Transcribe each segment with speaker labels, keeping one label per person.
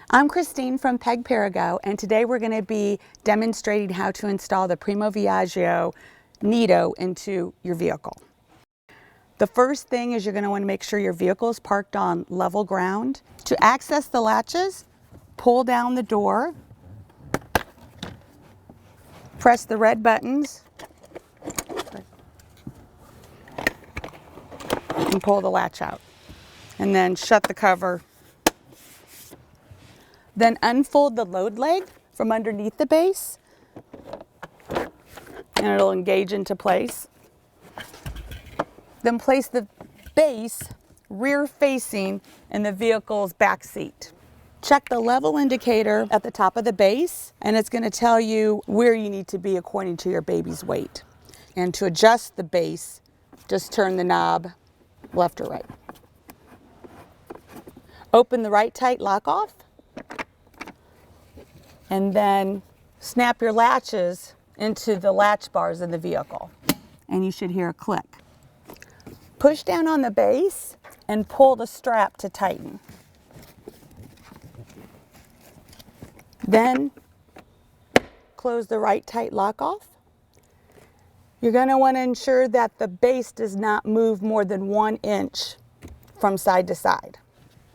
Speaker 1: I'm Christine from Perego, and today we're going to be demonstrating how to install the Primo Viaggio Nido into your vehicle. The first thing is you're going to want to make sure your vehicle is parked on level ground. To access the latches, pull down the door, press the red buttons, and pull the latch out, and then shut the cover. Then unfold the load leg from underneath the base, and it'll engage into place. Then place the base rear facing in the vehicle's back seat. Check the level indicator at the top of the base, and it's going to tell you where you need to be according to your baby's weight. And to adjust the base, just turn the knob left or right. Open the right tight lock off, and then snap your latches into the latch bars in the vehicle, and you should hear a click. Push down on the base and pull the strap to tighten. Then close the right tight lock off. You're going to want to ensure that the base does not move more than 1 inch from side to side.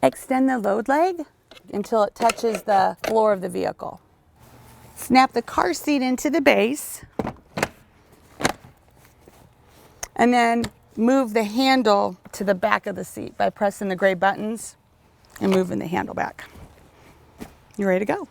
Speaker 1: Extend the load leg until it touches the floor of the vehicle. Snap the car seat into the base, and then move the handle to the back of the seat by pressing the gray buttons and moving the handle back. You're ready to go.